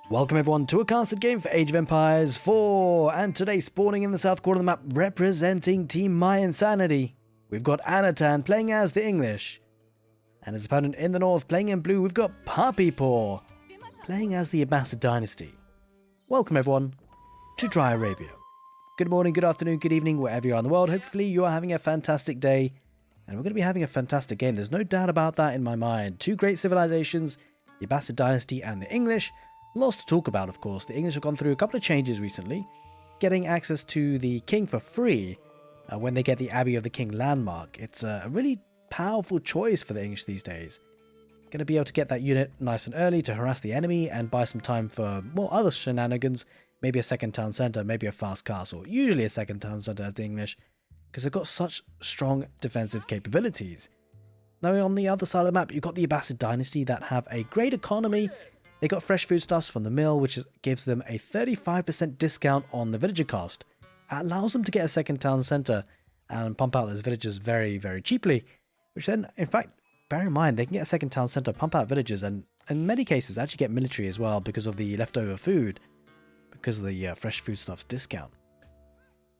Welcome everyone to a casted game for Age of Empires 4, and today spawning in the south corner of the map representing Team My Insanity, we've got Anotand playing as the English, and his opponent in the north playing in blue we've got puppypaw playing as the Abbasid dynasty. Welcome everyone to Dry Arabia. Good morning, good afternoon, good evening, wherever you are in the world. Hopefully you are having a fantastic day, and we're going to be having a fantastic game. There's no doubt about that in my mind. Two great civilizations, the Abbasid dynasty and the English. Lots to talk about, of course. The English have gone through a couple of changes recently, getting access to the king for free when they get the Abbey of the King landmark. It's a really powerful choice for the English these days. Going to be able to get that unit nice and early to harass the enemy and buy some time for more other shenanigans, maybe a second town centre, maybe a fast castle, usually a second town centre as the English, because they've got such strong defensive capabilities. Now on the other side of the map, you've got the Abbasid dynasty that have a great economy. They got fresh foodstuffs from the mill, which gives them a 35% discount on the villager cost. It allows them to get a second town centre and pump out those villagers very, very cheaply. Which then, in fact, bear in mind, they can get a second town centre, pump out villagers, and in many cases actually get military as well because of the leftover food, because of the fresh foodstuffs discount.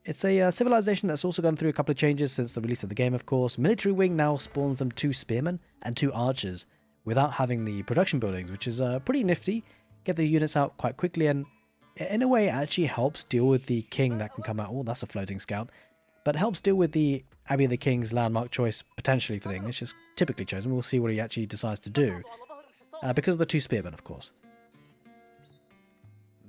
It's a civilization that's also gone through a couple of changes since the release of the game, of course. Military wing now spawns them 2 spearmen and 2 archers, without having the production buildings, which is pretty nifty. Get the units out quite quickly, and in a way it actually helps deal with the king that can come out. Oh, that's a floating scout. But helps deal with the Abbey of the King's landmark choice, potentially for the English. Is typically chosen. We'll see what he actually decides to do. Because of the 2 spearmen, of course.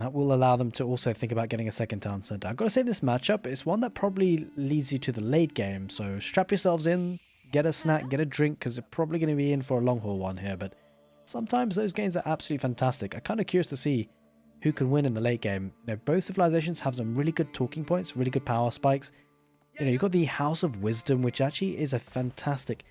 That will allow them to also think about getting a second town centre. I've got to say, this matchup is one that probably leads you to the late game, so strap yourselves in. Get a snack, get a drink, because you're probably going to be in for a long haul one here. But sometimes those games are absolutely fantastic. I'm kind of curious to see who can win in the late game. You know, both civilizations have some really good talking points, really good power spikes. You know, you've got the House of Wisdom, which actually is a fantastic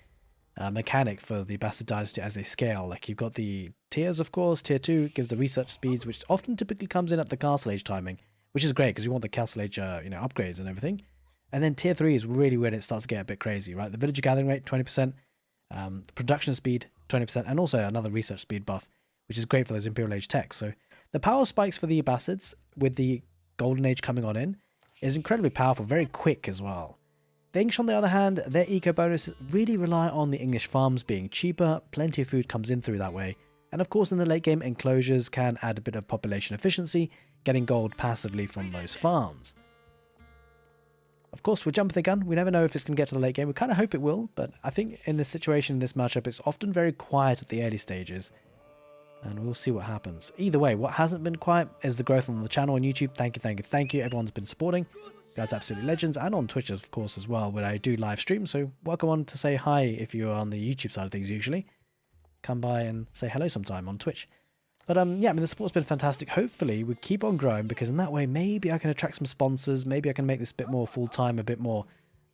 mechanic for the Abbasid dynasty as they scale. Like, you've got the tiers, of course. Tier 2 gives the research speeds, which often typically comes in at the Castle Age timing, which is great because you want the Castle Age upgrades and everything. And then tier 3 is really when it starts to get a bit crazy, right? The villager gathering rate, 20%, the production speed, 20%, and also another research speed buff, which is great for those Imperial Age techs. So the power spikes for the Abbasids, with the Golden Age coming on in, is incredibly powerful, very quick as well. The English, on the other hand, their eco bonuses really rely on the English farms being cheaper, plenty of food comes in through that way, and of course in the late game, enclosures can add a bit of population efficiency, getting gold passively from those farms. Of course, we're jumping the gun. We never know if it's going to get to the late game. We kind of hope it will, but I think in this situation, in this matchup, it's often very quiet at the early stages. And we'll see what happens. Either way, what hasn't been quiet is the growth on the channel on YouTube. Thank you, thank you, thank you. Everyone's been supporting. You guys are absolutely legends. And on Twitch, of course, as well, where I do live stream. So welcome on to say hi if you're on the YouTube side of things usually. Come by and say hello sometime on Twitch. But yeah, I mean, the support's been fantastic. Hopefully, we keep on growing, because in that way, maybe I can attract some sponsors. Maybe I can make this a bit more full-time, a bit more,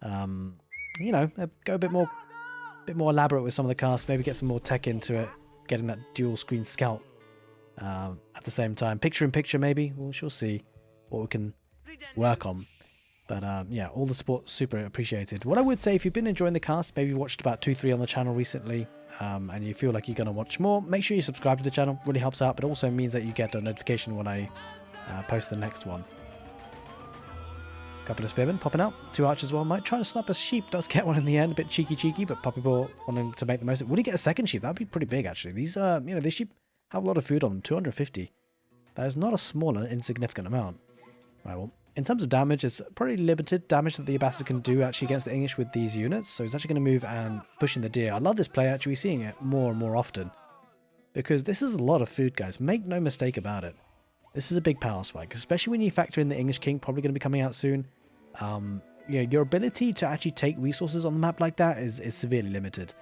you know, go a bit more elaborate with some of the casts. Maybe get some more tech into it, getting that dual-screen scout at the same time. Picture-in-picture, maybe. We shall see what we can work on. But yeah, all the support, super appreciated. What I would say, if you've been enjoying the cast, maybe you watched about 2-3 on the channel recently, and you feel like you're going to watch more, make sure you subscribe to the channel. Really helps out, but also means that you get a notification when I post the next one. Couple of spearmen popping out, 2 archers as well. Might try to snap a sheep, does get one in the end, a bit cheeky, but puppypaw wanting to make the most of it. Would he get a second sheep? That'd be pretty big, actually. These you know, these sheep have a lot of food on them, 250. That is not a small and insignificant amount. Right, well, in terms of damage, it's pretty limited damage that the Abbasid can do actually against the English with these units. So he's actually going to move and push in the deer. I love this play, actually. We're seeing it more and more often, because this is a lot of food, guys. Make no mistake about it. This is a big power spike, especially when you factor in the English king probably going to be coming out soon. You know, your ability to actually take resources on the map like that is severely limited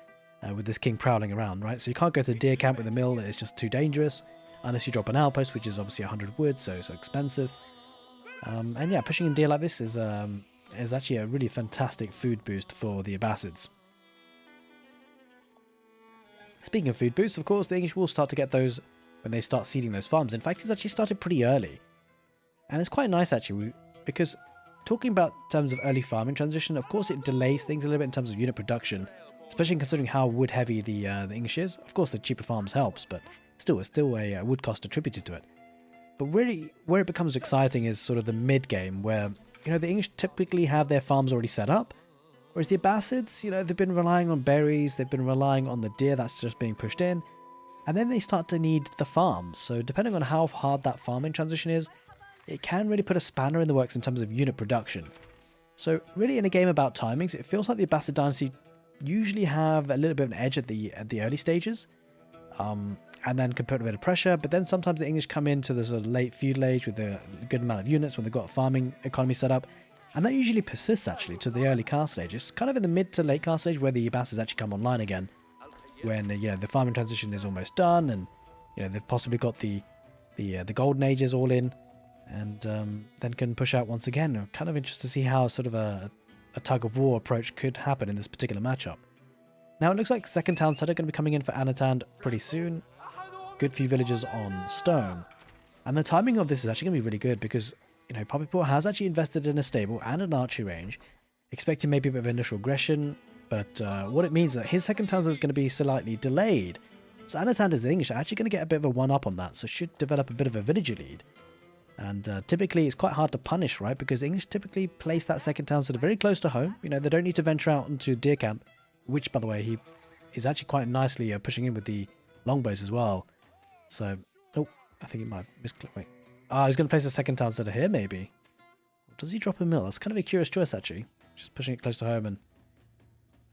with this king prowling around, right? So you can't go to the deer camp with the mill. It's just too dangerous unless you drop an outpost, which is obviously 100 wood, so expensive. And yeah, pushing in deer like this is actually a really fantastic food boost for the Abbasids. Speaking of food boosts, of course, the English will start to get those when they start seeding those farms. In fact, it's actually started pretty early. And it's quite nice, actually, because talking about terms of early farming transition, of course, it delays things a little bit in terms of unit production, especially considering how wood heavy the English is. Of course, the cheaper farms helps, but still, it's still a wood cost attributed to it. But really, where it becomes exciting is sort of the mid-game, where, the English typically have their farms already set up, whereas the Abbasids, they've been relying on berries, they've been relying on the deer that's just being pushed in, and then they start to need the farms. So depending on how hard that farming transition is, it can really put a spanner in the works in terms of unit production. So really in a game about timings, it feels like the Abbasid dynasty usually have a little bit of an edge at the early stages, and then can put a bit of pressure, but then sometimes the English come into the sort of late feudal age with a good amount of units when they've got a farming economy set up, and that usually persists actually to the early castle age. It's kind of in the mid to late castle age where the Abbasids actually come online again, when the farming transition is almost done, and they've possibly got the golden ages all in, and then can push out once again. I'm kind of interested to see how sort of a tug of war approach could happen in this particular matchup. Now it looks like second town center going to be coming in for Anotand pretty soon. Good few villagers on stone, and the timing of this is actually going to be really good because puppypaw has actually invested in a stable and an archery range, expecting maybe a bit of initial aggression, but what it means is that his second town is going to be slightly delayed. So Anotand is the English are actually going to get a bit of a one-up on that, so should develop a bit of a villager lead. And typically it's quite hard to punish, right? Because the English typically place that second town sort of very close to home. They don't need to venture out into deer camp, which, by the way, he is actually quite nicely pushing in with the longbows as well. So, oh, I think he might have misclicked. Wait. He's going to place a second town center here, maybe. Or does he drop a mill? That's kind of a curious choice, actually. Just pushing it close to home. And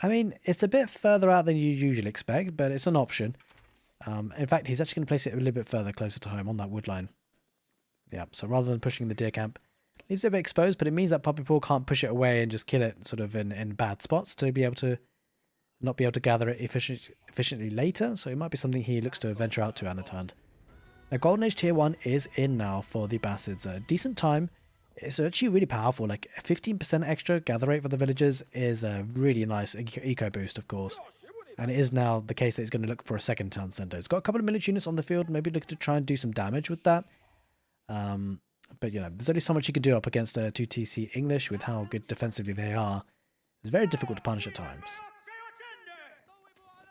I mean, it's a bit further out than you usually expect, but it's an option. In fact, he's actually going to place it a little bit further closer to home on that wood line. Yeah, so rather than pushing the deer camp, leaves it a bit exposed, but it means that puppypaw can't push it away and just kill it sort of in bad spots to be able to not be able to gather it efficiently later. So it might be something he looks to venture out to Anotand. Now, Golden Age Tier 1 is in now for the Abbasids. A decent time. It's actually really powerful. Like a 15% extra gather rate for the villagers is a really nice eco boost, of course. And it is now the case that he's going to look for a second town center. It's got a couple of military units on the field, maybe look to try and do some damage with that. But there's only so much you can do up against 2TC English with how good defensively they are. It's very difficult to punish at times.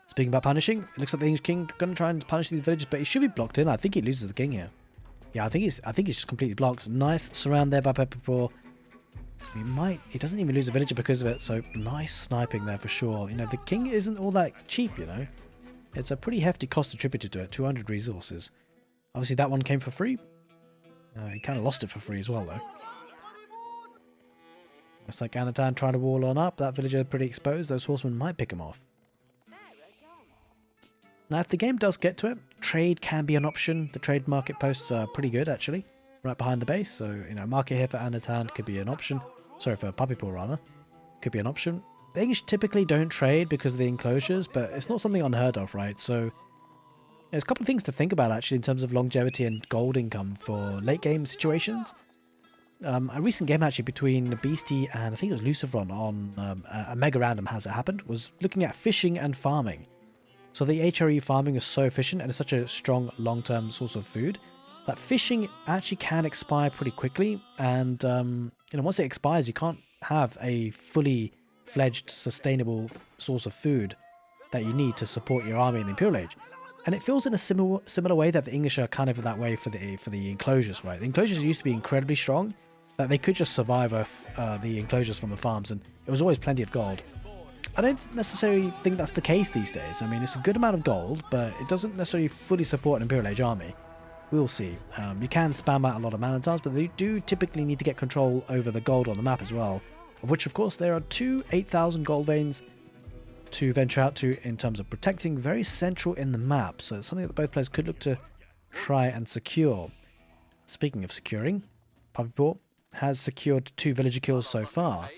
Speaking about punishing, it looks like the English king going to try and punish these villages, but he should be blocked in. I think he loses the king here. Yeah, I think he's just completely blocked. Nice surround there by puppypaw. He doesn't even lose a villager because of it, so nice sniping there for sure. The king isn't all that cheap, It's a pretty hefty cost attributed to it, 200 resources. Obviously that one came for free. He kind of lost it for free as well, though. Looks like Anotand trying to wall on up. That villager pretty exposed. Those horsemen might pick him off. Now, if the game does get to it, trade can be an option. The trade market posts are pretty good, actually. Right behind the base. So, market here for Anotand could be an option. Sorry, for puppypaw, rather. Could be an option. The English typically don't trade because of the enclosures, but it's not something unheard of, right? So, there's a couple of things to think about, actually, in terms of longevity and gold income for late game situations. A recent game, actually, between Beastie and I think it was Lucifron on a Mega Random Has It Happened, was looking at fishing and farming. So the HRE farming is so efficient and it's such a strong long-term source of food that fishing actually can expire pretty quickly. And, once it expires, you can't have a fully fledged sustainable source of food that you need to support your army in the Imperial Age. And it feels in a similar way that the English are kind of that way for the enclosures, right? The enclosures used to be incredibly strong, that they could just survive off the enclosures from the farms, and it was always plenty of gold. I don't necessarily think that's the case these days. I mean, it's a good amount of gold, but it doesn't necessarily fully support an Imperial Age army. We'll see. You can spam out a lot of man-at-arms, but they do typically need to get control over the gold on the map as well, of which, of course, there are 2 8,000 gold veins to venture out to in terms of protecting, very central in the map. So it's something that both players could look to try and secure. Speaking of securing, puppypaw has secured 2 villager kills so far,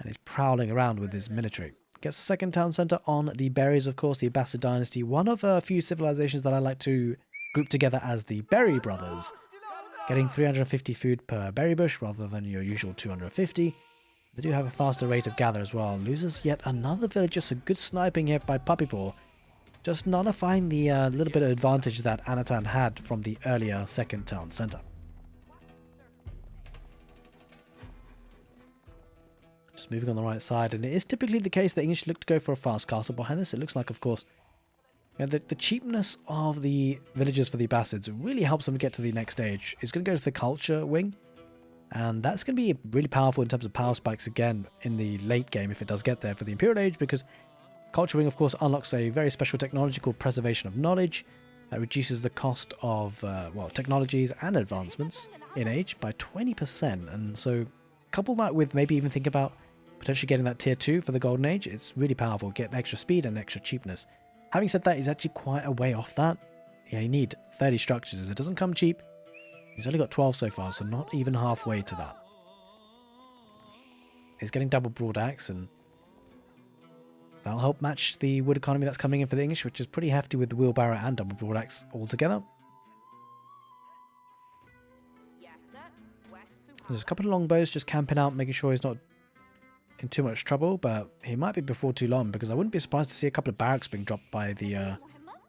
and is prowling around with his military. Gets a second town center on the berries, of course, the Abbasid dynasty, one of a few civilizations that I like to group together as the Berry Brothers. Getting 350 food per berry bush rather than your usual 250. They do have a faster rate of gather as well. Loses yet another villager, so good sniping here by puppypaw. Just nullifying the little bit of advantage that Anotand had from the earlier second town center. Just moving on the right side, and it is typically the case that English look to go for a fast castle behind this. It looks like, of course, Now, the cheapness of the villages for the abbasids really helps them get to the next stage. It's going to go to the culture wing, and that's going to be really powerful in terms of power spikes again in the late game if it does get there for the Imperial Age, because culture wing, of course, unlocks a very special technology called preservation of knowledge that reduces the cost of, well, technologies and advancements in age by 20%. And so couple that with maybe even think about potentially getting that tier 2 for the Golden Age. It's really powerful. Get extra speed and extra cheapness. Having said that, he's actually quite a way off that. Yeah, you need 30 structures. It doesn't come cheap. He's only got 12 so far, so not even halfway to that. He's getting double broad axe, and that'll help match the wood economy that's coming in for the English, which is pretty hefty with the wheelbarrow and double broad axe all together. There's a couple of longbows just camping out, making sure he's not in too much trouble, but he might be before too long, because I wouldn't be surprised to see a couple of barracks being dropped by the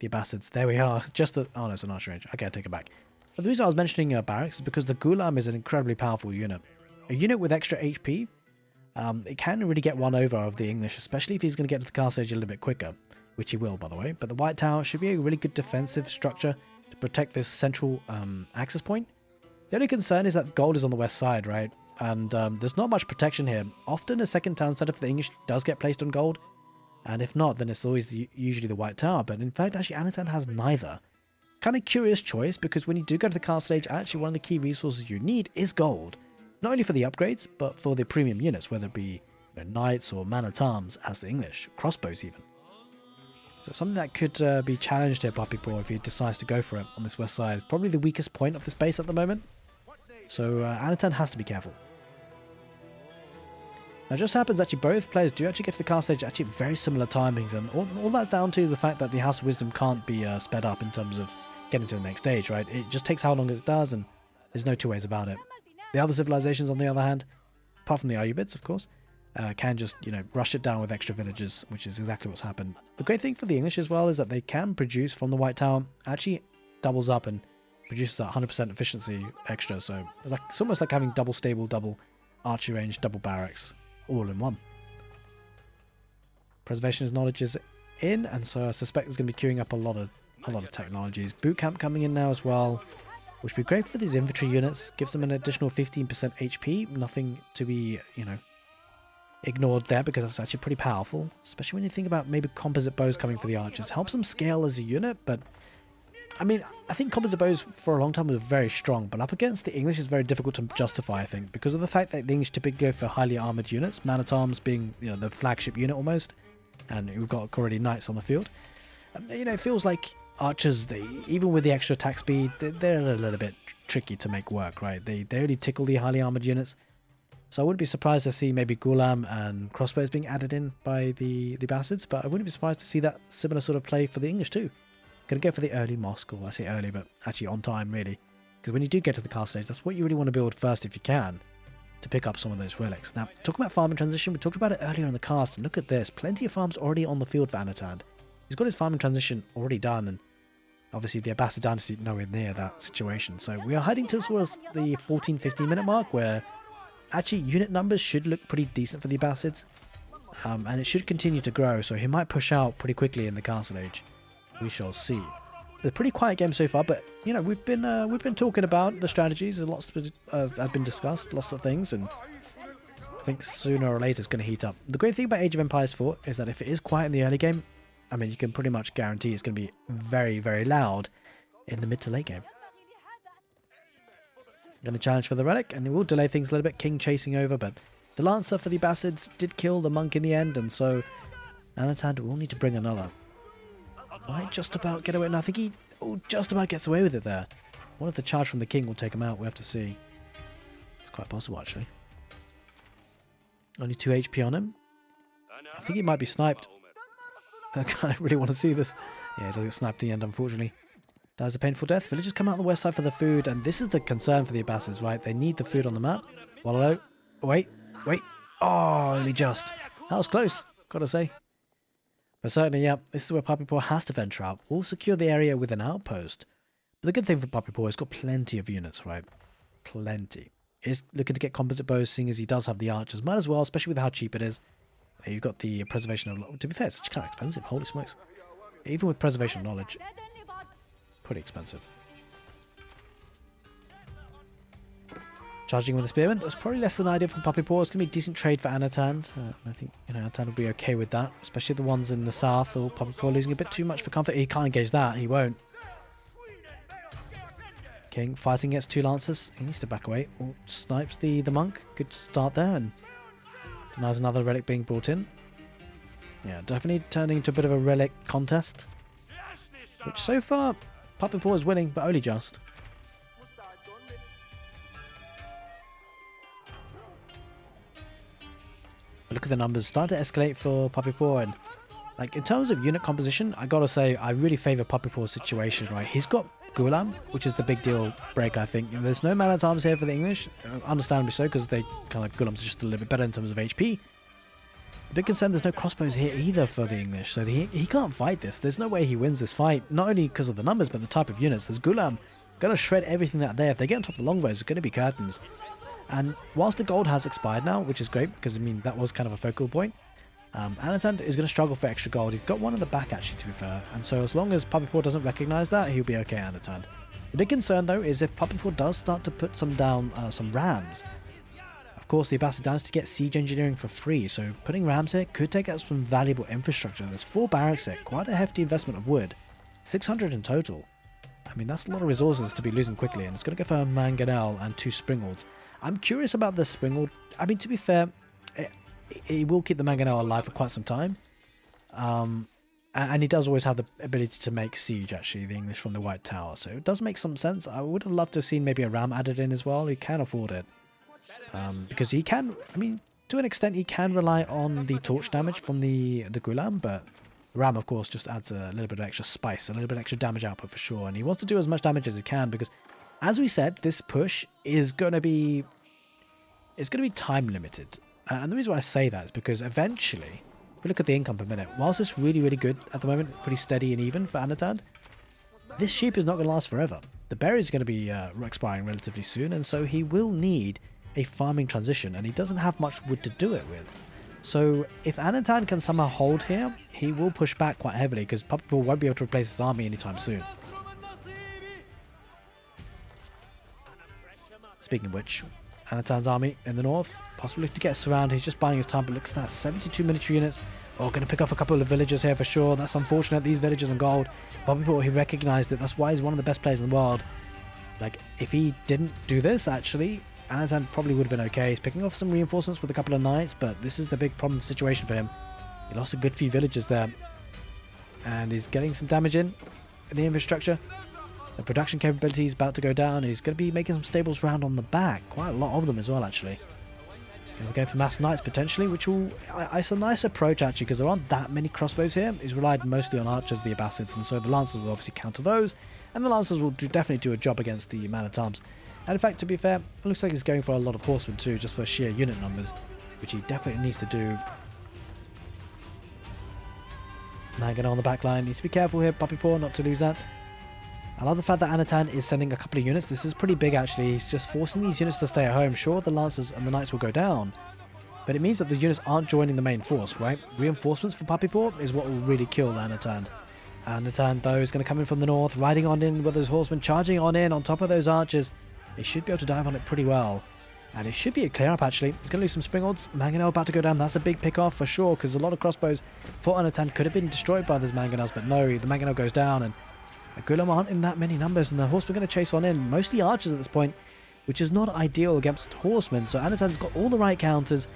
abbasids. There we are. Just the... Oh, no, it's an archer range. Okay, I take it back. But the reason I was mentioning barracks is because the Ghulam is an incredibly powerful unit. A unit with extra HP, it can really get one over of the English, especially if he's going to get to the castle age a little bit quicker, which he will, by the way. But the White Tower should be a really good defensive structure to protect this central access point. The only concern is that gold is on the west side, right? And there's not much protection here. Often a second town center for the English does get placed on gold, and if not, then it's always usually the White Tower. But in fact, actually, Anotand has neither. Kind of curious choice, because when you do go to the castle age, actually one of the key resources you need is gold. Not only for the upgrades, but for the premium units, whether it be knights or man-at-arms as the English, crossbows even. So something that could be challenged here, puppypaw, if he decides to go for it on this west side. It's probably the weakest point of this base at the moment. So Anotand has to be careful. Now, it just happens actually both players do actually get to the castle age actually very similar timings, and all that's down to the fact that the House of Wisdom can't be sped up in terms of getting to the next stage, right? It just takes how long it does, and there's no two ways about it. The other civilizations, on the other hand, apart from the Ayyubids, of course, can just, rush it down with extra villages, which is exactly what's happened. The great thing for the English as well is that they can produce from the White Tower, actually doubles up and produces that 100% efficiency extra, so it's almost like having double stable, double archery range, double barracks, all in one. Preservation of knowledge is in, and so I suspect there's going to be queuing up a lot of technologies. Boot camp coming in now as well, which would be great for these infantry units. Gives them an additional 15% HP. Nothing to be, ignored there, because that's actually pretty powerful, especially when you think about maybe composite bows coming for the archers. Helps them scale as a unit, but I mean, I think composite bows for a long time were very strong, but up against the English is very difficult to justify, I think, because of the fact that the English typically go for highly armoured units, man-at-arms being, the flagship unit almost, and we've got already knights on the field. It feels like archers, even with the extra attack speed, they're a little bit tricky to make work, right? They only tickle the highly armoured units. So I wouldn't be surprised to see maybe Ghulam and crossbows being added in by the abbasids, but I wouldn't be surprised to see that similar sort of play for the English too. Going to go for the early mosque, or I say early, but actually on time, really. Because when you do get to the castle stage, that's what you really want to build first if you can, to pick up some of those relics. Now, talking about farming transition, we talked about it earlier in the cast, and look at this. Plenty of farms already on the field for Anotand. He's got his farming transition already done, and obviously the Abbasid dynasty nowhere near that situation. So we are heading towards the 14-15 minute mark, where actually unit numbers should look pretty decent for the Abbasids. And it should continue to grow, so he might push out pretty quickly in the castle age. We shall see. It's a pretty quiet game so far, but we've been talking about the strategies, and lots have been discussed, lots of things, and I think sooner or later it's going to heat up. The great thing about Age of Empires 4 is that if it is quiet in the early game, I mean, you can pretty much guarantee it's going to be very, very loud in the mid to late game. Going to challenge for the relic, and it will delay things a little bit. King chasing over, but the Lancer for the Abbasids did kill the monk in the end, and so Anotand will need to bring another. Might just about get away. And I think he just about gets away with it there. What if the charge from the king will take him out? We have to see. It's quite possible, actually. Only 2 HP on him. I think he might be sniped. I kind of really want to see this. Yeah, he does get sniped in the end, unfortunately. Dies a painful death. Villagers come out on the west side for the food, and this is the concern for the Abbasids, right? They need the food on the map. Wallow. Wait. Oh, only just. That was close, gotta say. But certainly, yeah, this is where puppypaw has to venture out. We'll secure the area with an outpost. But the good thing for puppypaw, he's got plenty of units, right? Plenty. He's looking to get composite bows, seeing as he does have the archers. Might as well, especially with how cheap it is. You've got the preservation of... To be fair, it's kind of expensive. Holy smokes. Even with preservation knowledge, pretty expensive. Charging with the spearman, that's probably less than ideal for puppypaw. It's going to be a decent trade for Anotand. I think Anotand will be okay with that, especially the ones in the south. Or puppypaw losing a bit too much for comfort. He can't engage that. He won't. King fighting against 2 lancers. He needs to back away. Oh, snipes the monk. Good start there, and denies another relic being brought in. Yeah, definitely turning into a bit of a relic contest, which so far puppypaw is winning, but only just. Look at the numbers, starting to escalate for puppypaw, and like in terms of unit composition, I gotta say I really favour puppypaw's situation. Right, he's got Gulam, which is the big deal break. I think there's no man-at-arms here for the English, understandably so, because they kind of like Gulam's just a little bit better in terms of HP. The big concern, there's no crossbows here either for the English, so he can't fight this. There's no way he wins this fight, not only because of the numbers, but the type of units. There's Gulam gonna shred everything out there. If they get on top of the longbows, it's gonna be curtains. And whilst the gold has expired now, which is great, because I mean that was kind of a focal point, Anotand is going to struggle for extra gold. He's got one in the back actually, to be fair, and so as long as puppypaw doesn't recognise that, he'll be okay, Anotand. The big concern though is if puppypaw does start to put some down, some rams. Of course, the Abbasid dynasty gets siege engineering for free, so putting rams here could take out some valuable infrastructure. There's 4 barracks here, quite a hefty investment of wood, 600 in total. I mean, that's a lot of resources to be losing quickly, and it's going to go for a mangonel and 2 springalds. I'm curious about the springald. I mean, to be fair, it will keep the mangonel alive for quite some time. And he does always have the ability to make siege, actually, the English from the White Tower. So it does make some sense. I would have loved to have seen maybe a ram added in as well. He can afford it. Because he can, I mean, to an extent, he can rely on the torch damage from the Gulam, but the ram, of course, just adds a little bit of extra spice, a little bit of extra damage output for sure. And he wants to do as much damage as he can because, as we said, this push is going to be time limited. And the reason why I say that is because eventually, if we look at the income per minute, whilst it's really, really good at the moment, pretty steady and even for Anotand, this sheep is not going to last forever. The berry is going to be expiring relatively soon, and so he will need a farming transition, and he doesn't have much wood to do it with. So if Anotand can somehow hold here, he will push back quite heavily because puppypaw won't be able to replace his army anytime soon. Speaking of which, Anotand's army in the north, possibly looking to get surrounded. He's just buying his time, but look at that, 72 military units. Oh, going to pick off a couple of villagers here for sure. That's unfortunate, these villagers on gold. Puppypaw, he recognised it. That's why he's one of the best players in the world. Like, if he didn't do this, actually, Anotand probably would have been okay. He's picking off some reinforcements with a couple of knights, but this is the big problem situation for him. He lost a good few villagers there. And he's getting some damage in the infrastructure. The production capability is about to go down. He's going to be making some stables round on the back. Quite a lot of them as well, actually. And we're going for mass knights potentially, which will... It's a nice approach, actually, because there aren't that many crossbows here. He's relied mostly on archers, the Abbasids, and so the lancers will obviously counter those. And the lancers will definitely do a job against the man-at-arms. And in fact, to be fair, it looks like he's going for a lot of horsemen too, just for sheer unit numbers, which he definitely needs to do. Mangan on the back line. Needs to be careful here, puppypaw, not to lose that. I love the fact that Anotand is sending a couple of units. This is pretty big, actually. He's just forcing these units to stay at home. Sure, the lancers and the knights will go down, but it means that the units aren't joining the main force, right? Reinforcements for puppypaw is what will really kill Anotand. Anotand, though, is going to come in from the north, riding on in with those horsemen, charging on in on top of those archers. They should be able to dive on it pretty well. And it should be a clear up, actually. He's going to lose some springalds. Mangonel about to go down. That's a big pick off for sure, because a lot of crossbows for Anotand could have been destroyed by those mangonels, but no, the mangonel goes down, and the Gulam aren't in that many numbers, and the horsemen are going to chase on in. Mostly archers at this point, which is not ideal against horsemen. So Anotand's got all the right counters.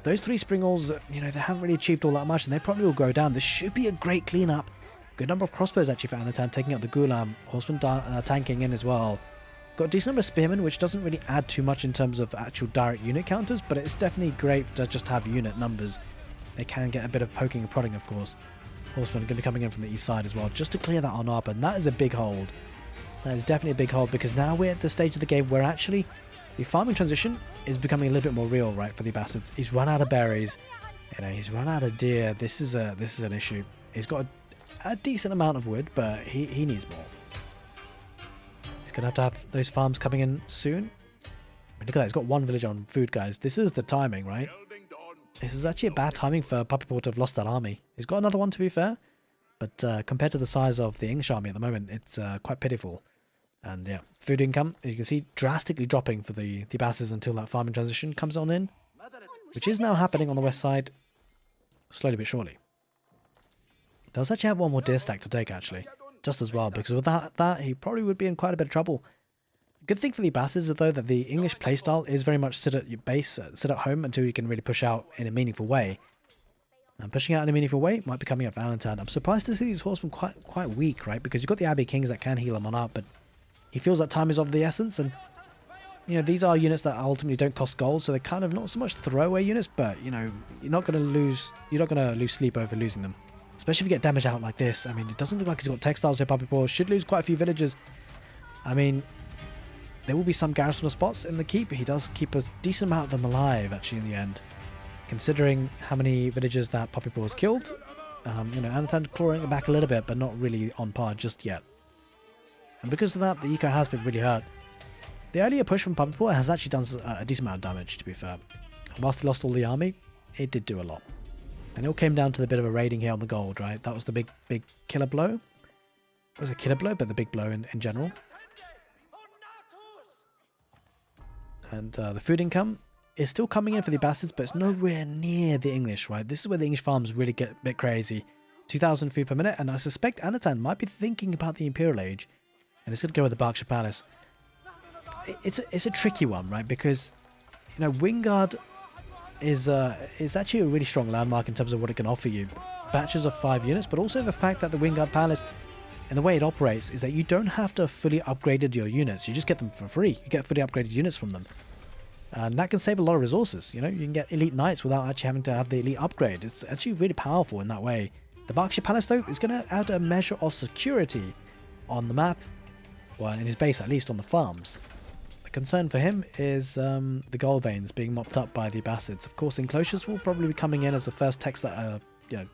Those 3 springals, you know, they haven't really achieved all that much, and they probably will go down. This should be a great cleanup. Good number of crossbows, actually, for Anotand, taking out the Gulam. Horsemen tanking in as well. Got a decent number of spearmen, which doesn't really add too much in terms of actual direct unit counters, but it's definitely great to just have unit numbers. They can get a bit of poking and prodding, of course. Horsemen are going to be coming in from the east side as well, just to clear that on up, and that is a big hold. That is definitely a big hold, because now we're at the stage of the game where actually the farming transition is becoming a little bit more real, right, for the Abbasids. He's run out of berries, you know, he's run out of deer. This is an issue. He's got a decent amount of wood, but he needs more. He's going to have those farms coming in soon. I mean, look at that, he's got 1 village on food, guys. This is the timing, right? This is actually a bad timing for puppypaw to have lost that army. He's got another one, to be fair, But compared to the size of the English army at the moment, it's quite pitiful. And yeah, food income, as you can see, drastically dropping for the Abbasids until that farming transition comes on in, which is now happening on the west side, slowly but surely. Does actually have one more deer stack to take, actually, just as well, because with that he probably would be in quite a bit of trouble. Good thing for the Abbasids, though, that the English playstyle is very much sit at your base, sit at home until you can really push out in a meaningful way. And pushing out in a meaningful way might be coming up for anotand. I'm surprised to see these horsemen quite weak, right? Because you've got the Abbey Kings that can heal them on up, but he feels that time is of the essence, and you know, these are units that ultimately don't cost gold, so they're kind of not so much throwaway units, but you know, you're not going to lose sleep over losing them. Especially if you get damage out like this. I mean, it doesn't look like he's got textiles here, puppypaw. Should lose quite a few villagers. I mean, there will be some garrison spots in the keep. He does keep a decent amount of them alive, actually, in the end. Considering how many villagers that puppypaw has killed. You know, anotand clawing it back a little bit, but not really on par just yet. And because of that, the eco has been really hurt. The earlier push from puppypaw has actually done a decent amount of damage, to be fair. Whilst he lost all the army, it did do a lot. And it all came down to the bit of a raiding here on the gold, right? That was the big killer blow. It was a killer blow, but the big blow in general. And the food income is still coming in for the Abbasids, but it's nowhere near the English, right? This is where the English farms really get a bit crazy. 2,000 food per minute, and I suspect anotand might be thinking about the Imperial Age. And it's going to go with the Berkshire Palace. It's a tricky one, right? Because, you know, Wingard is actually a really strong landmark in terms of what it can offer you. Batches of 5 units, but also the fact that the Wingard Palace and the way it operates is that you don't have to fully upgrade your units. You just get them for free. You get fully upgraded units from them. And that can save a lot of resources. You know, you can get elite knights without actually having to have the elite upgrade. It's actually really powerful in that way. The Berkshire Palace, though, is going to add a measure of security on the map. Well, in his base, at least on the farms. The concern for him is the gold veins being mopped up by the Abbasids. Of course, enclosures will probably be coming in as the first text that are, you know,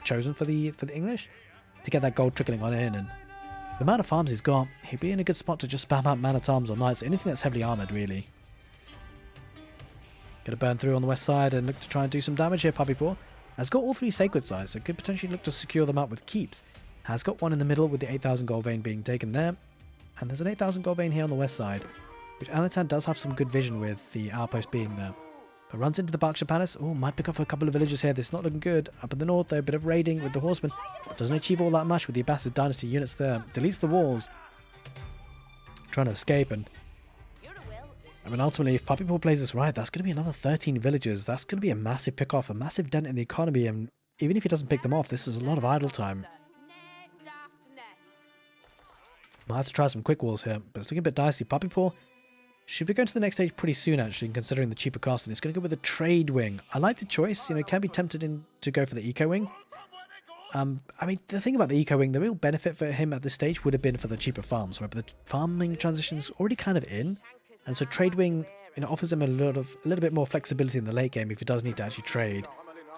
chosen for the English to get that gold trickling on in. And the amount of farms he's got, he'd be in a good spot to just spam out man-at-arms or knights, anything that's heavily armored, really. Gonna burn through on the west side and look to try and do some damage here, puppypaw. Has got all 3 sacred sites, so could potentially look to secure them up with keeps. Has got one in the middle with the 8,000 gold vein being taken there. And there's an 8,000 gold vein here on the west side, which anotand does have some good vision with the outpost being there. But runs into the Berkshire Palace. Oh, might pick off a couple of villagers here. This is not looking good. Up in the north, though, a bit of raiding with the horsemen. Doesn't achieve all that much with the Abbasid dynasty units there. Deletes the walls. Trying to escape, and I mean, ultimately, if puppypaw plays this right, that's going to be another 13 villagers. That's going to be a massive pick-off, a massive dent in the economy, and even if he doesn't pick them off, this is a lot of idle time. Might have to try some quick walls here, but it's looking a bit dicey. Puppypaw should be going to the next stage pretty soon, actually, considering the cheaper cost, and it's going to go with the trade wing. I like the choice. You know, can be tempted to go for the eco wing. I mean, the thing about the eco wing, the real benefit for him at this stage would have been for the cheaper farms, right? But the farming transition's already kind of in, and so trade wing, you know, offers him a little bit more flexibility in the late game if he does need to actually trade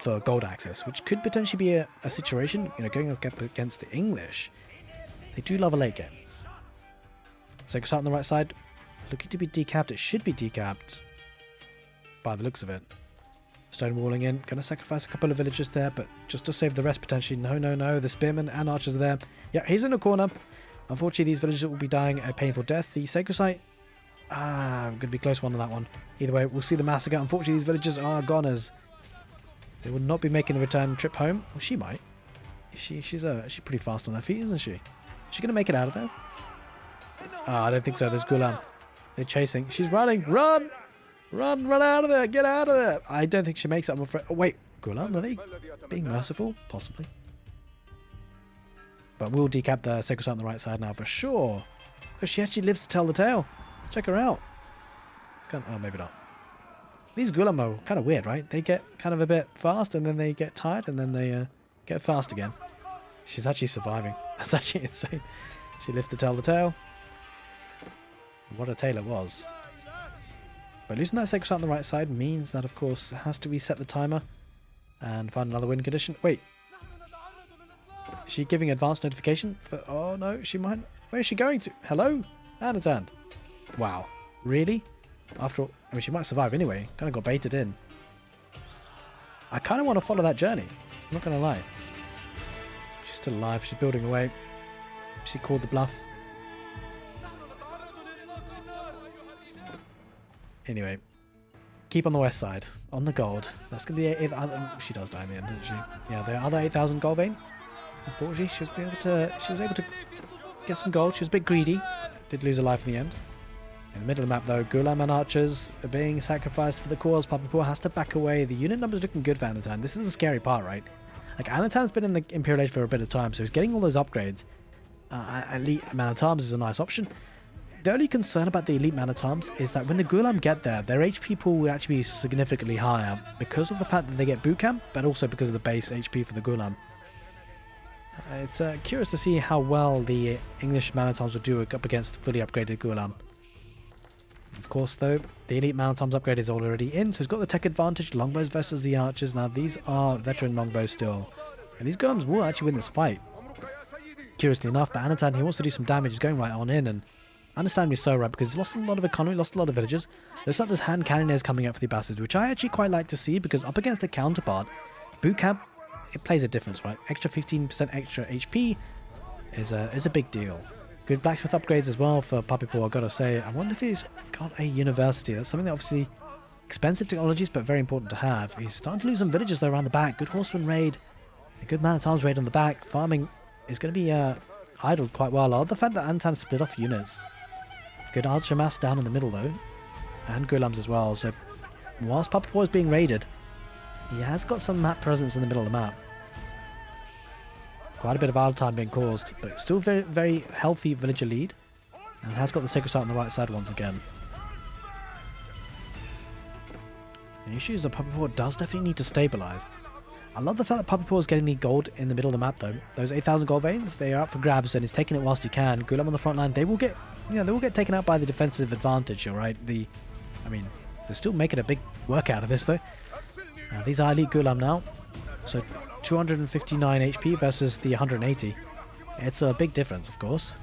for gold access, which could potentially be a situation, you know, going up against the English. They do love a late game. Sacred Site on the right side, looking to be decapped. It should be decapped by the looks of it. Stonewalling in, going to sacrifice a couple of villagers there, but just to save the rest potentially. No, the spearmen and archers are there. Yeah, he's in a corner. Unfortunately, these villagers will be dying a painful death. The Sacred Site, I'm going to be close one on that one. Either way, we'll see the massacre. Unfortunately, these villagers are goners. They will not be making the return trip home. Well, she might. She's pretty fast on her feet, isn't she? Is she going to make it out of there? I don't think so. There's Gulam. They're chasing. She's running. Run! Run out of there. Get out of there. I don't think she makes it, I'm afraid. Oh, wait. Gulam, are they being merciful? Possibly. But we'll decap the Sacred Site on the right side now for sure. Because she actually lives to tell the tale. Check her out. It's kind of, oh, maybe not. These Gulam are kind of weird, right? They get kind of a bit fast and then they get tired and then they get fast again. She's actually surviving. That's actually insane. She lives to tell the tale. What a tale it was. But losing that Sacred Site on the right side means that, of course, it has to reset the timer and find another win condition. Wait. Is she giving advanced notification? Oh, no, she might. Where is she going to? Hello? Anotand. Wow. Really? After all, I mean, she might survive anyway. Kind of got baited in. I kind of want to follow that journey. I'm not going to lie. She's still alive. She's building away. She called the bluff. Anyway, keep on the west side. On the gold. That's going to be the 8th. She does die in the end, doesn't she? Yeah, the other 8,000 gold vein. Unfortunately, she was able to get some gold. She was a bit greedy. Did lose her life in the end. In the middle of the map, though, Gulam and archers are being sacrificed for the cause. puppypaw has to back away. The unit numbers looking good for Anotand. This is the scary part, right? Like, Anotand's been in the Imperial Age for a bit of time, so he's getting all those upgrades. Elite Man at Arms is a nice option. The only concern about the elite Man at Arms is that when the Gulam get there, their HP pool will actually be significantly higher because of the fact that they get boot camp, but also because of the base HP for the Gulam. It's curious to see how well the English Man at Arms will do up against fully upgraded Gulam. Of course, though, the elite Man at Arms upgrade is already in, so he's got the tech advantage. Longbows versus the archers. Now, these are veteran longbows still, and these Gulams will actually win this fight. Curiously enough, but Anotand, he wants to do some damage. He's going right on in, and understandably so, right, because he's lost a lot of economy, lost a lot of villagers. Looks like there's hand cannoneers coming up for the Abbasids, which I actually quite like to see, because up against the counterpart, boot camp, it plays a difference, right? Extra 15% extra HP is a big deal. Good blacksmith upgrades as well for puppypaw, I've got to say. I wonder if he's got a university. That's something that obviously expensive technologies, but very important to have. He's starting to lose some villagers though around the back. Good horseman raid, a good man-at-arms raid on the back. Farming is going to be idled quite well. I love the fact that Anotand split off units. Good archer mass down in the middle though, and Gulams as well. So whilst puppypaw is being raided, he has got some map presence in the middle of the map. Quite a bit of idle time being caused, but still very, very healthy villager lead. And has got the sacred start on the right side once again. The issue is that puppypaw does definitely need to stabilize. I love the fact that puppypaw is getting the gold in the middle of the map though. Those 8,000 gold veins, they are up for grabs, and he's taking it whilst he can. Gulam on the front line, they will get, they will get taken out by the defensive advantage, alright? I mean, they're still making a big work out of this though. These are elite Gulam now. So 259 HP versus the 180. It's a big difference, of course.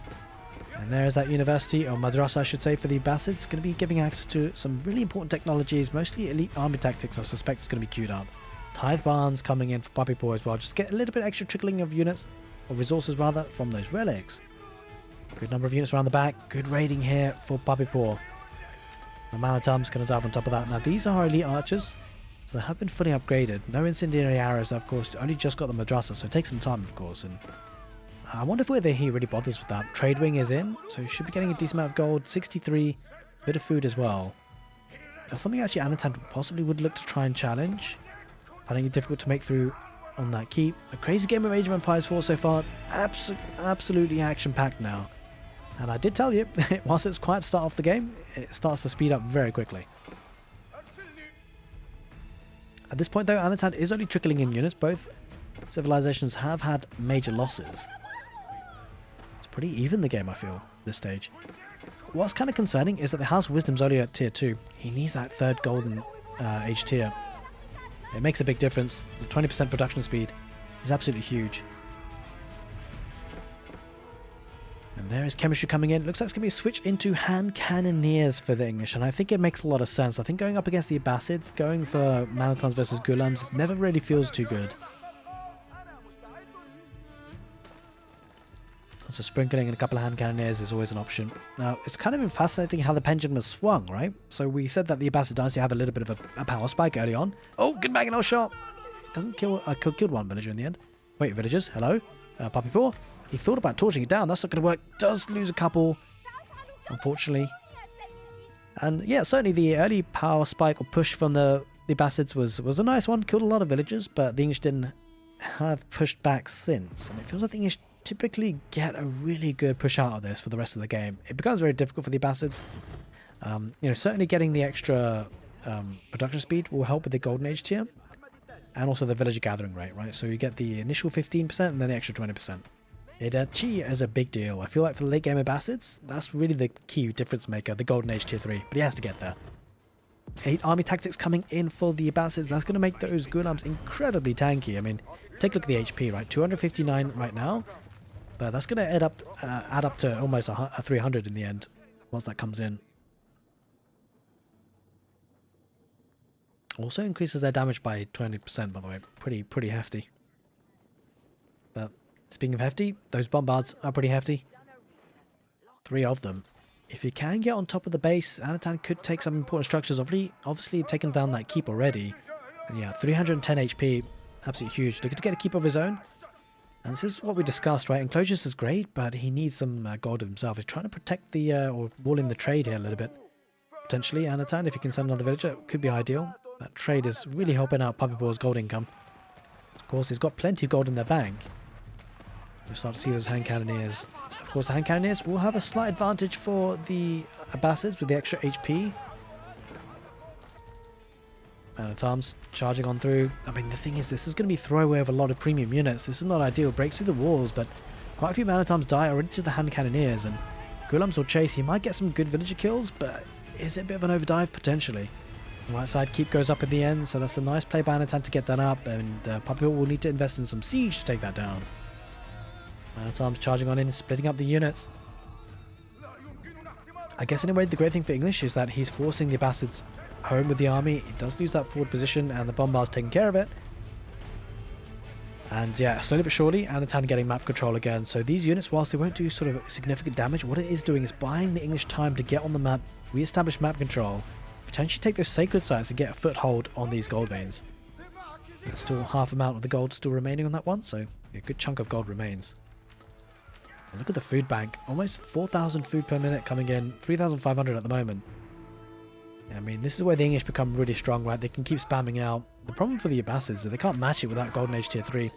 And there is that university, or madrasa I should say, for the Abbasids. It's going to be giving access to some really important technologies, mostly elite army tactics I suspect is going to be queued up. Tithe barns coming in for puppypaw as well. Just get a little bit extra trickling of units, or resources rather, from those relics. Good number of units around the back. Good raiding here for puppypaw. The man-at-arms going to dive on top of that. Now these are elite archers. So they have been fully upgraded. No incendiary arrows, of course. Only just got the madrasa, so it takes some time, of course. And I wonder if whether he really bothers with that. Trade wing is in, so he should be getting a decent amount of gold. 63, bit of food as well. That's something actually Anotand possibly would look to try and challenge. Finding it difficult to make through on that keep. A crazy game of Age of Empires 4 so far. Absolutely action-packed now. And I did tell you, whilst it's quiet to start off the game, it starts to speed up very quickly. At this point though, Anotand is only trickling in units. Both civilizations have had major losses. It's pretty even the game, I feel, this stage. What's kind of concerning is that the House of Wisdom's only at tier 2. He needs that third golden age tier. It makes a big difference. The 20% production speed is absolutely huge. And there is chemistry coming in. Looks like it's going to be a switch into hand cannoneers for the English, and I think it makes a lot of sense. I think going up against the Abbasids, going for man-at-arms versus Gulams never really feels too good. So sprinkling in a couple of hand cannoneers is always an option. Now, it's kind of been fascinating how the pendulum has swung, right? So we said that the Abbasid dynasty have a little bit of a power spike early on. Oh, good bang and no shot! It doesn't kill... killed one villager in the end. Wait, villagers, hello? Puppypaw? He thought about torching it down. That's not going to work. Does lose a couple, unfortunately. And yeah, certainly the early power spike or push from the Abbasids was a nice one. Killed a lot of villagers, but the English didn't have pushed back since. And it feels like the English typically get a really good push out of this for the rest of the game. It becomes very difficult for the Abbasids. Certainly getting the extra production speed will help with the Golden Age tier. And also the villager gathering rate, right? So you get the initial 15% and then the extra 20%. It actually is a big deal. I feel like for the late game Abbasids, that's really the key difference maker, the Golden Age tier 3. But he has to get there. 8 army tactics coming in for the Abbasids. That's going to make those Gulams incredibly tanky. I mean, take a look at the HP, right? 259 right now. But that's going to add up to almost a 300 in the end, once that comes in. Also increases their damage by 20%, by the way. Pretty hefty. But Speaking of hefty, those bombards are pretty hefty. 3 of them. If you can get on top of the base, Anotand could take some important structures. Obviously taken down that keep already. And yeah, 310 HP, absolutely huge. Looking to get a keep of his own. And this is what we discussed, right? Enclosures is great, but he needs some gold himself. He's trying to protect the, or wall in the trade here a little bit. Potentially, Anotand, if he can send another villager, it could be ideal. That trade is really helping out puppypaw's gold income. Of course, he's got plenty of gold in their bank. You'll start to see those hand cannoneers. Of course, the hand cannoneers will have a slight advantage for the abbasids with the extra HP. Man-at-arms charging on through. I mean, the thing is, this is going to be throwaway of a lot of premium units. This is not ideal. Breaks through the walls, but quite a few man-at-arms die already to the hand cannoneers. And Ghulams will chase. He might get some good villager kills, but is it a bit of an overdive? Potentially. Right side keep goes up in the end, so that's a nice play by Anotand to get that up. And puppypaw will need to invest in some siege to take that down. Man-at-arms charging on in, splitting up the units. I guess in a way the great thing for English is that he's forcing the abbasids home with the army. He does lose that forward position and the bombard's taking care of it. And yeah, slowly but surely Anotand getting map control again. So these units, whilst they won't do sort of significant damage, what it is doing is buying the English time to get on the map, re-establish map control, potentially take those sacred sites and get a foothold on these gold veins. There's still half amount of the gold still remaining on that one, so a good chunk of gold remains. And look at the food bank, almost 4,000 food per minute coming in, 3,500 at the moment. I mean, this is where the English become really strong, right? They can keep spamming out. The problem for the abbasids is they can't match it without Golden Age Tier 3.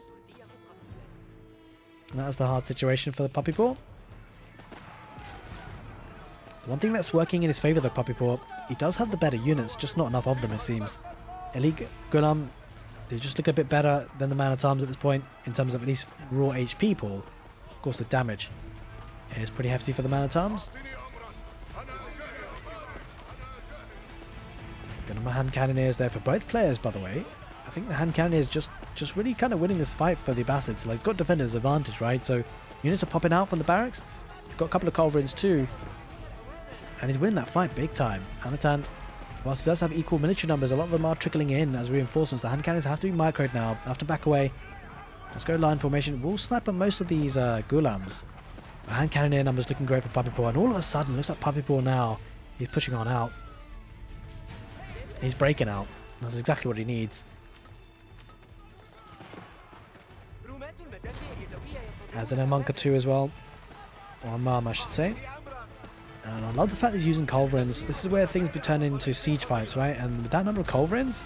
And that's the hard situation for the puppypaw. One thing that's working in his favour, the puppypaw, he does have the better units, just not enough of them, it seems. Elite Ghulam, they just look a bit better than the man-at-arms at this point, in terms of at least raw HP pool. Of course, the damage is pretty hefty for the man-at-arms. Got my hand cannoneers there for both players, by the way. I think the hand cannoneers just really kind of winning this fight for the abbasids. Like, got defenders advantage, right? So units are popping out from the barracks. Got a couple of culverins too, and he's winning that fight big time. Anotand, whilst he does have equal military numbers, a lot of them are trickling in as reinforcements. The hand cannons have to be microed now. Have to back away. Let's go line formation. We'll snipe on most of these Ghulams. The hand cannoneer numbers looking great for puppypaw, and all of a sudden, looks like puppypaw now. He's pushing on out. He's breaking out. That's exactly what he needs. As an Amonka 2 as well. Or a Mom, I should say. And I love the fact that he's using culverins. This is where things be turned into siege fights, right? And with that number of culverins,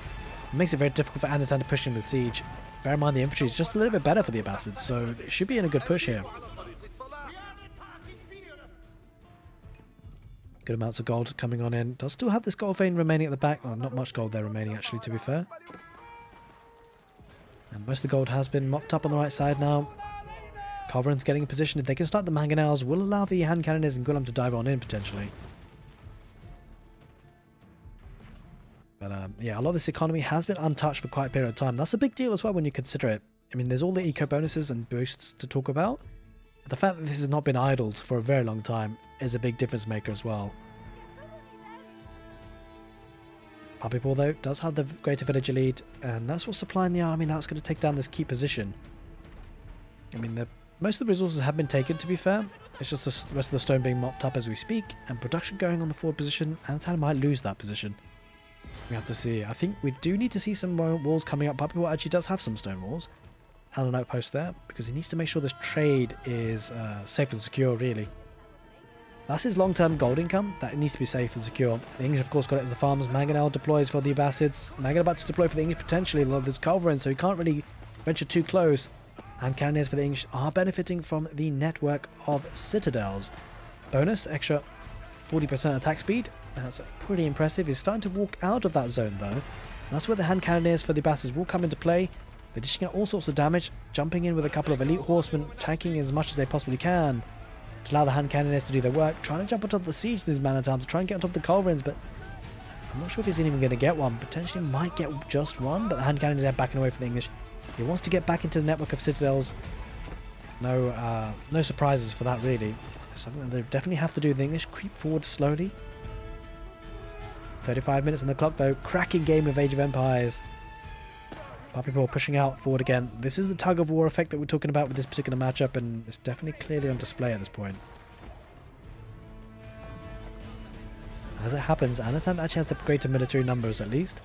it makes it very difficult for Anotand to push in with siege. Bear in mind the infantry is just a little bit better for the abbasids, so it should be in a good push here. Good amounts of gold coming on in. Does still have this gold vein remaining at the back. Well, not much gold there remaining, actually, to be fair. And most of the gold has been mopped up on the right side now. Culverins getting in position. If they can start the mangonels, will allow the hand cannoneers and Ghulam to dive on in, potentially. But yeah, a lot of this economy has been untouched for quite a period of time. That's a big deal as well when you consider it. I mean, there's all the eco bonuses and boosts to talk about. But the fact that this has not been idled for a very long time is a big difference maker as well. Puppypaw, though, does have the greater villager lead, and that's what's supplying the army. Now it's going to take down this key position. I mean, most of the resources have been taken, to be fair. It's just the rest of the stone being mopped up as we speak, and production going on the forward position. Anotand might lose that position. We have to see. I think we do need to see some more walls coming up. Puppypaw actually does have some stone walls and an outpost there, because he needs to make sure this trade is safe and secure, really. That's his long-term gold income. That needs to be safe and secure. The English, of course, got it as the farms. Mangonel deploys for the abbasids. Mangonel about to deploy for the English, potentially. There's culverins, so he can't really venture too close. And cannoneers for the English are benefiting from the network of citadels. Bonus, extra 40% attack speed. That's pretty impressive. He's starting to walk out of that zone, though. That's where the hand cannoneers for the abbasids will come into play. They're dishing out all sorts of damage, jumping in with a couple of elite horsemen, tanking as much as they possibly can to allow the hand cannoneers to do their work, trying to jump on top of the siege in these man-at-arms, try and get on top of the culverins, but I'm not sure if he's even going to get one. Potentially might get just one, but the hand cannoneers are backing away from the English. He wants to get back into the network of citadels. No surprises for that, really. Something that they definitely have to do. The English creep forward slowly. 35 minutes on the clock, though. Cracking game of Age of Empires. puppypaw pushing out forward again. This is the tug of war effect that we're talking about with this particular matchup, and it's definitely clearly on display at this point. As it happens, anotand actually has the greater military numbers at least.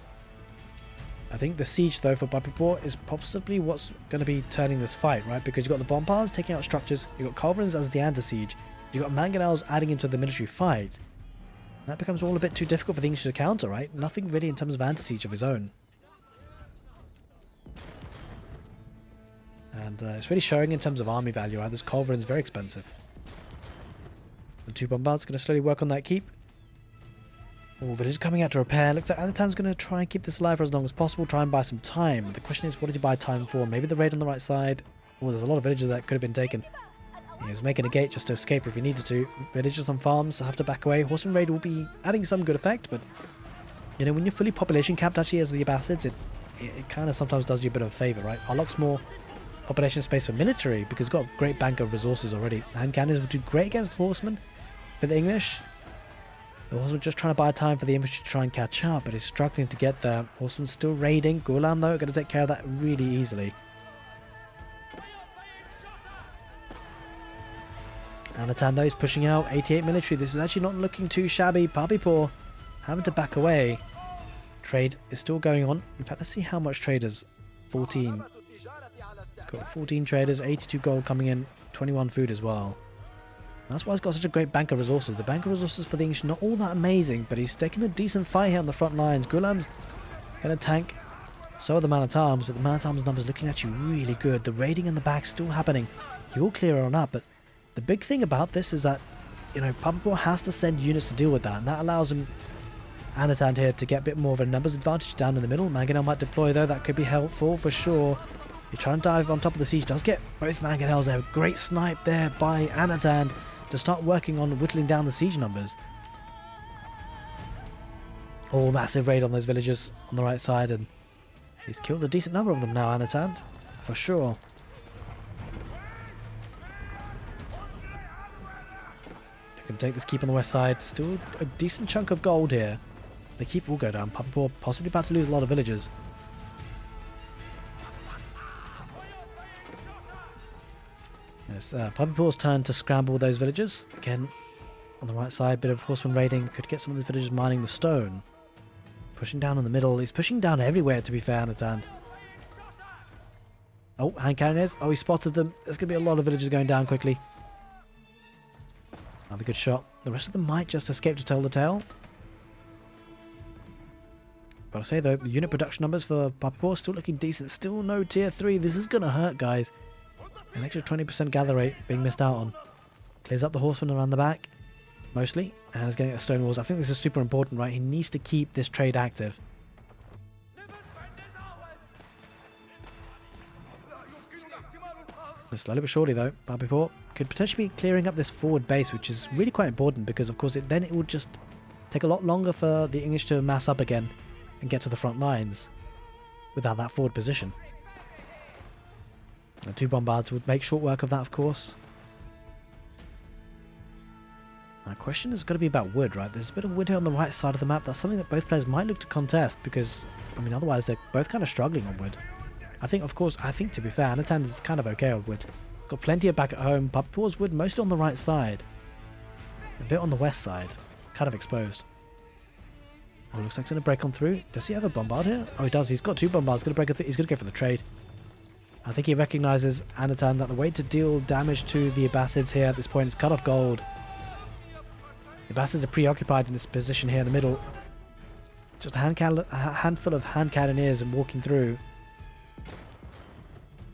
I think the siege though for puppypaw is possibly what's going to be turning this fight, right? Because you've got the bombards taking out structures, you've got culverins as the anti-siege, you've got mangonels adding into the military fight. And that becomes all a bit too difficult for the English to counter, right? Nothing really in terms of anti-siege of his own. And it's really showing in terms of army value, right? This culverin is very expensive. The 2 bombards going to slowly work on that keep. Oh, but it's coming out to repair. Looks like Anatand's going to try and keep this alive for as long as possible, try and buy some time. The question is, what did he buy time for? Maybe the raid on the right side. Oh, there's a lot of villages that could have been taken. He was making a gate just to escape if he needed to. Villagers on farms have to back away. Horseman raid will be adding some good effect, but you know, when you're fully population capped actually as the abbasids, it kind of sometimes does you a bit of a favour, right? Unlocks more population space for military because it's got a great bank of resources already. Hand cannons will do great against the horsemen. For the English, the horseman just trying to buy time for the infantry to try and catch up, but he's struggling to get there. Horseman's still raiding. Gulam though, going to take care of that really easily. Anotand though is pushing out 88 military. This is actually not looking too shabby. puppypaw having to back away. Trade is still going on. In fact, let's see how much traders. 14. Got 14 traders, 82 gold coming in, 21 food as well. That's why he's got such a great bank of resources. The bank of resources for the English not all that amazing, but he's taking a decent fight here on the front lines. Gulam's going to tank. So are the man-at-arms, but the man-at-arms numbers looking actually really good. The raiding in the back still happening. He will clear on up, but the big thing about this is that, you know, puppypaw has to send units to deal with that, and that allows him, Anotand here, to get a bit more of a numbers advantage down in the middle. Mangonel might deploy though, that could be helpful for sure. You try and dive on top of the siege, does get both mangonels there. Great snipe there by Anotand to start working on whittling down the siege numbers. Oh, massive raid on those villagers on the right side, and he's killed a decent number of them now, Anotand, for sure. Can take this keep on the west side. Still a decent chunk of gold here. The keep will go down. puppypaw possibly about to lose a lot of villagers. It's puppypaw's turn to scramble those villagers. Again, on the right side, bit of horseman raiding. Could get some of these villagers mining the stone. Pushing down in the middle. He's pushing down everywhere, to be fair, Anotand. Oh, hand cannoneers. Oh, he spotted them. There's going to be a lot of villagers going down quickly. Another good shot. The rest of them might just escape to tell the tale. Gotta say though, the unit production numbers for puppypaw still looking decent. Still no tier 3. This is gonna hurt, guys. An extra 20% gather rate being missed out on. Clears up the horsemen around the back, mostly, and is getting at stone walls. I think this is super important, right? He needs to keep this trade active. Slowly but surely though, puppypaw could potentially be clearing up this forward base, which is really quite important because of course then it would just take a lot longer for the English to mass up again and get to the front lines without that forward position. The 2 bombards would make short work of that, of course. Now, the question is going to be about wood, right? There's a bit of wood here on the right side of the map. That's something that both players might look to contest because, I mean, otherwise they're both kind of struggling on wood. I think to be fair, Anotand is kind of okay with wood. Got plenty of back at home. puppypaw's wood mostly on the right side. A bit on the west side. Kind of exposed. Oh, looks like he's going to break on through. Does he have a bombard here? Oh, he does. He's got 2 bombards. He's going to go for the trade. I think he recognises, Anotand, that the way to deal damage to the abbasids here at this point is cut off gold. The abbasids are preoccupied in this position here in the middle. Just a handful of hand cannoneers and walking through.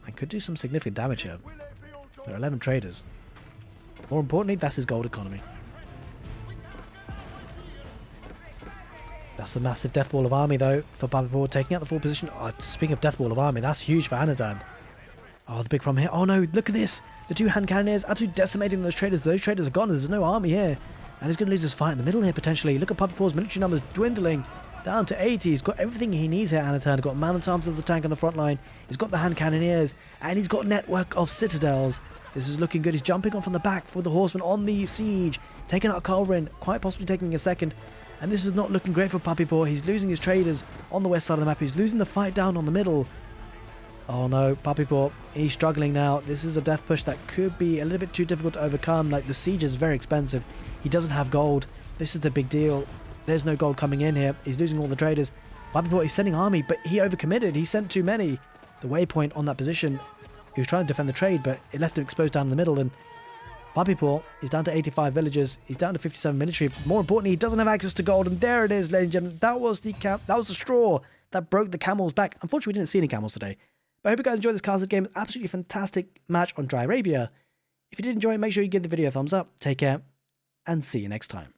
I could do some significant damage here. There are 11 traders. More importantly, that's his gold economy. That's a massive death wall of army though for puppypaw, taking out the full position. Oh, speaking of death wall of army, that's huge for Anotand. Oh, the big problem here. Oh no, look at this. The 2 hand cannoneers absolutely decimating those traders. Those traders are gone. There's no army here. And he's going to lose his fight in the middle here potentially. Look at puppypaw's military numbers dwindling down to 80. He's got everything he needs here, Anotand. He's got man-at-arms as a tank on the front line. He's got the hand cannoneers. And he's got network of citadels. This is looking good. He's jumping on from the back for the horsemen on the siege. Taking out Culverin. Quite possibly taking a second. And this is not looking great for puppypaw. He's losing his traders on the west side of the map. He's losing the fight down on the middle. Oh no, puppypaw, he's struggling now. This is a death push that could be a little bit too difficult to overcome. Like, the siege is very expensive. He doesn't have gold. This is the big deal. There's no gold coming in here. He's losing all the traders. Puppypaw is sending army, but he overcommitted. He sent too many. The waypoint on that position, he was trying to defend the trade, but it left him exposed down in the middle. And puppypaw is down to 85 villagers. He's down to 57 military. More importantly, he doesn't have access to gold. And there it is, ladies and gentlemen. That was the straw that broke the camel's back. Unfortunately, we didn't see any camels today. But I hope you guys enjoyed this castle game. Absolutely fantastic match on Dry Arabia. If you did enjoy it, make sure you give the video a thumbs up. Take care, and see you next time.